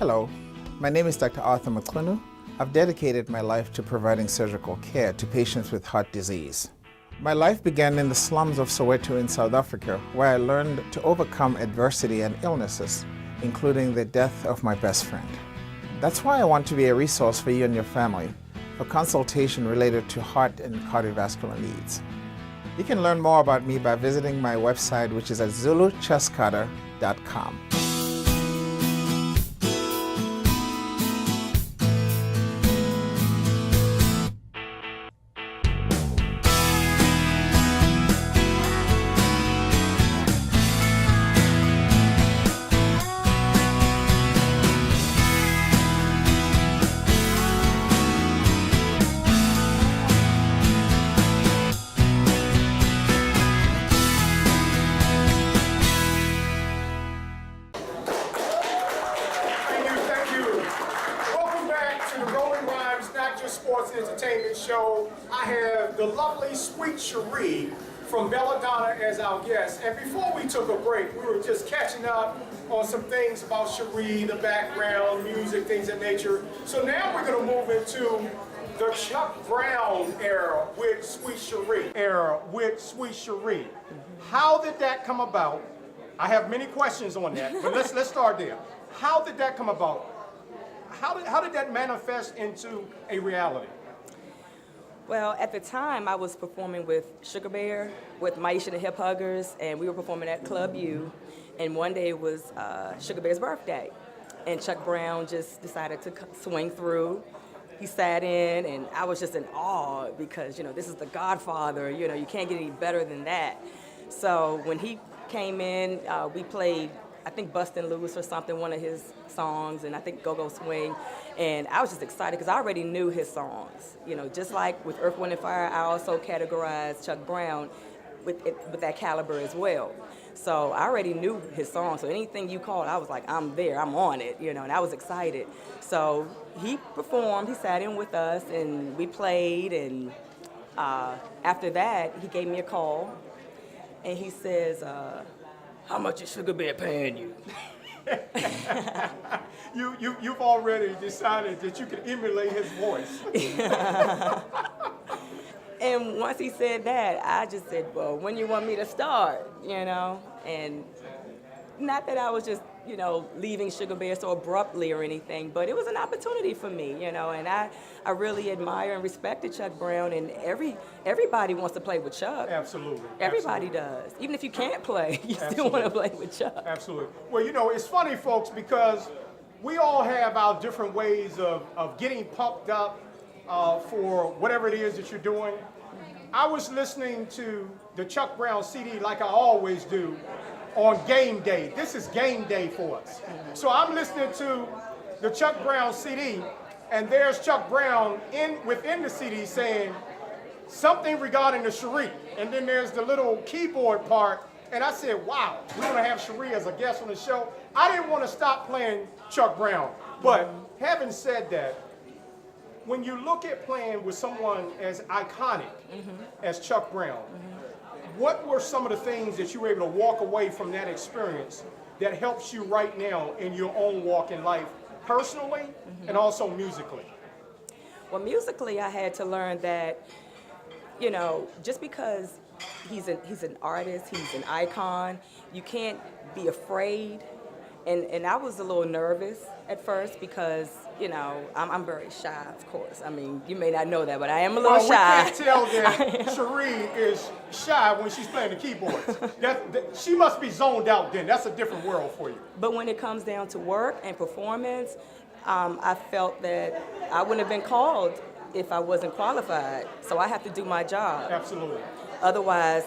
Hello, my name is Dr. Arthur McClunu. I've dedicated my life to providing surgical care to patients with heart disease. My life began in the slums of Soweto in South Africa, where I learned to overcome adversity and illnesses, including the death of my best friend. That's why I want to be a resource for you and your family for consultation related to heart and cardiovascular needs. You can learn more about me by visiting my website, which is at zuluchaskada.com. Sports and entertainment show. I have the lovely, sweet Cherie from Belladonna as our guest. And before we took a break, we were just catching up on some things about Cherie, the background, music, things of nature. So now we're going to move into the Chuck Brown era with Sweet Cherie. How did that come about? I have many questions on that, but let's start there. How did that come about? How did that manifest into a reality? Well, at the time, I was performing with Sugar Bear, with Maisha the Hip Huggers, and we were performing at Club U. And one day it was Sugar Bear's birthday, and Chuck Brown just decided to swing through. He sat in, and I was just in awe because, this is the Godfather. You can't get any better than that. So when he came in, we played, I think, Bustin' Loose or something, one of his songs, and I think Go-Go Swing. And I was just excited because I already knew his songs. Just like with Earth, Wind & Fire, I also categorized Chuck Brown with that caliber as well. So I already knew his songs. So anything you called, I was like, I'm there, I'm on it, and I was excited. So he performed, he sat in with us, and we played, and after that, he gave me a call, and he says, how much is Sugar Bear paying you? You've already decided that you can emulate his voice. And once he said that, I just said, well, when you want me to start, And not that I was just, leaving Sugar Bear so abruptly or anything, but it was an opportunity for me, and I really admire and respected Chuck Brown, and everybody wants to play with Chuck. Absolutely. Everybody does. Even if you can't play, you still want to play with Chuck. Absolutely. Well, it's funny, folks, because we all have our different ways of getting pumped up for whatever it is that you're doing. I was listening to the Chuck Brown CD like I always do on game day. This is game day for us. So I'm listening to the Chuck Brown CD, and there's Chuck Brown within the CD saying something regarding the Cherie. And then there's the little keyboard part, and I said, wow, we're gonna have Cherie as a guest on the show. I didn't want to stop playing Chuck Brown, but having said that, when you look at playing with someone as iconic as Chuck Brown, what were some of the things that you were able to walk away from that experience that helps you right now in your own walk in life, personally and also musically? Well, musically, I had to learn that, just because he's an artist, he's an icon, you can't be afraid. And I was a little nervous at first because, I'm very shy, of course. I mean, you may not know that, but I am a little shy. Well, we can't tell that Cherie is shy when she's playing the keyboards. She must be zoned out then. That's a different world for you. But when it comes down to work and performance, I felt that I wouldn't have been called if I wasn't qualified. So I have to do my job. Absolutely. Otherwise,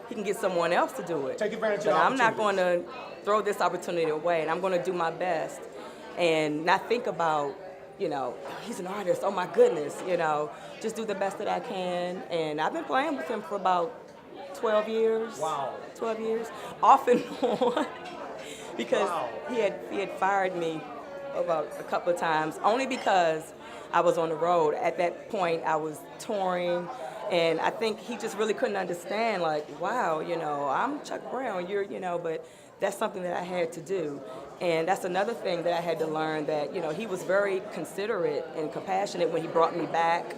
he can get someone else to do it. Take advantage of the I'm not opportunities. going to throw this opportunity away, and I'm going to do my best and not think about, he's an artist, oh my goodness, just do the best that I can. And I've been playing with him for about 12 years. Wow. 12 years, off and on, because wow. he had fired me about a couple of times, only because I was on the road. At that point, I was touring, and I think he just really couldn't understand, like, wow, I'm Chuck Brown, but that's something that I had to do. And that's another thing that I had to learn, that, he was very considerate and compassionate when he brought me back.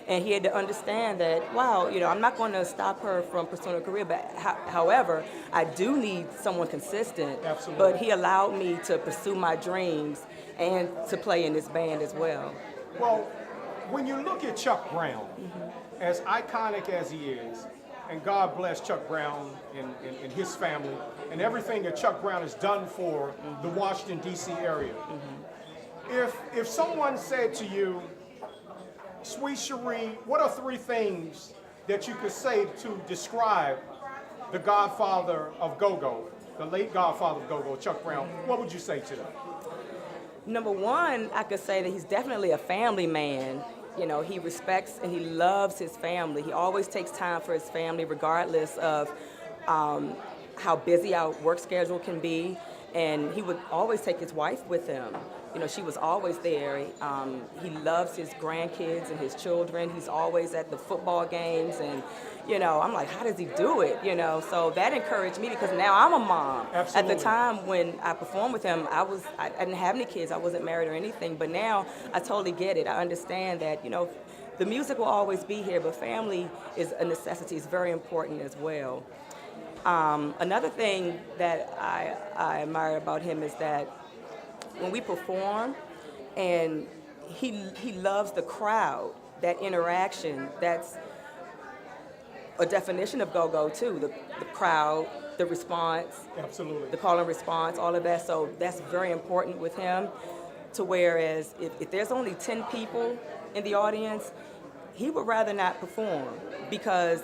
And he had to understand that, wow, I'm not going to stop her from pursuing a career, but however, I do need someone consistent. Absolutely. But he allowed me to pursue my dreams and to play in this band as well. Well, when you look at Chuck Brown, as iconic as he is, and God bless Chuck Brown and his family, and everything that Chuck Brown has done for the Washington, D.C. area. If someone said to you, Sweet Cherie, what are 3 things that you could say to describe the godfather of go-go, the late godfather of go-go, Chuck Brown, what would you say to them? Number one, I could say that he's definitely a family man. He respects and he loves his family. He always takes time for his family, regardless of how busy our work schedule can be. And he would always take his wife with him. She was always there. He loves his grandkids and his children. He's always at the football games, and I'm like, how does he do it? So that encouraged me, because now I'm a mom. Absolutely. At the time when I performed with him, I didn't have any kids. I wasn't married or anything. But now I totally get it. I understand that the music will always be here, but family is a necessity. It's very important as well. Another thing that I admire about him is that when we perform, and he loves the crowd, that interaction, that's a definition of go-go too, the crowd, the response. Absolutely. The call and response, all of that. So that's very important with him, to whereas if there's only 10 people in the audience, he would rather not perform, because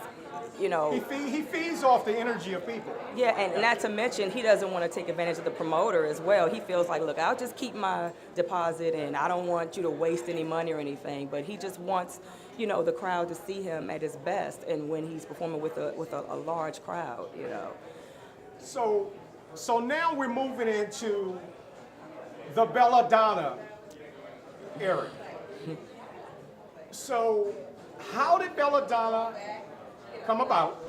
he feeds off the energy of people. Yeah, and not to mention, he doesn't want to take advantage of the promoter as well. He feels like, look, I'll just keep my deposit, and I don't want you to waste any money or anything. But he just wants, the crowd to see him at his best, and when he's performing with a large crowd, So now we're moving into the Belladonna era. So how did Belladonna come about?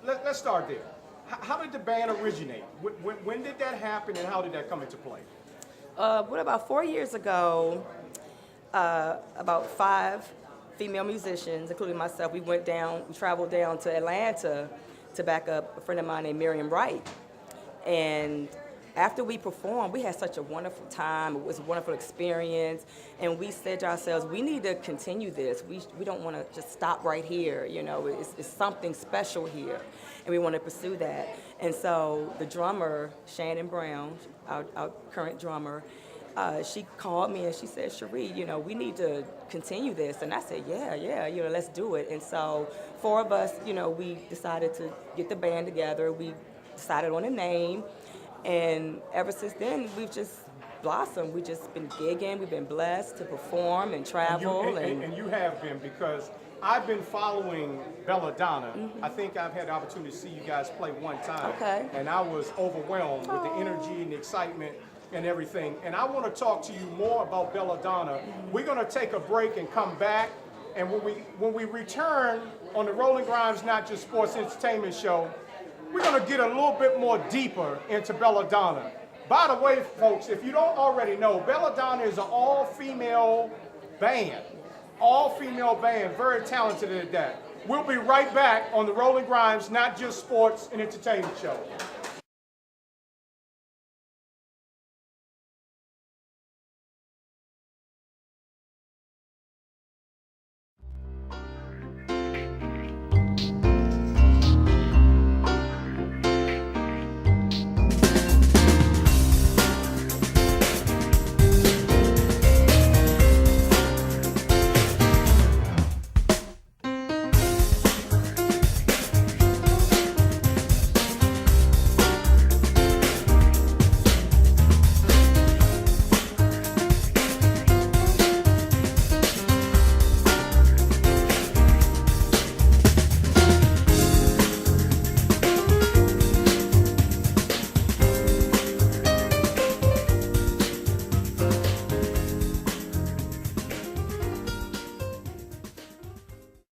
Let's start there. How did the band originate? When did that happen, and how did that come into play? About 4 years ago, about 5 female musicians, including myself, we traveled down to Atlanta to back up a friend of mine named Miriam Wright. And after we performed, we had such a wonderful time. It was a wonderful experience. And we said to ourselves, we need to continue this. We don't want to just stop right here. It's something special here. And we want to pursue that. And so the drummer, Shannon Brown, our current drummer, she called me and she said, Cherie, we need to continue this. And I said, yeah, let's do it. And so 4 of us, we decided to get the band together. We decided on a name. And ever since then, we've just blossomed. We've just been gigging. We've been blessed to perform and travel. And you have been, because I've been following Belladonna. I think I've had the opportunity to see you guys play one time. Okay. And I was overwhelmed with the energy and the excitement and everything. And I want to talk to you more about Belladonna. We're going to take a break and come back. And when we return on the Roland Grimes Not Just Sports Entertainment Show, we're going to get a little bit more deeper into Belladonna. By the way, folks, if you don't already know, Belladonna is an all-female band. All-female band, very talented at that. We'll be right back on the Roland Grimes Not Just Sports and Entertainment Show.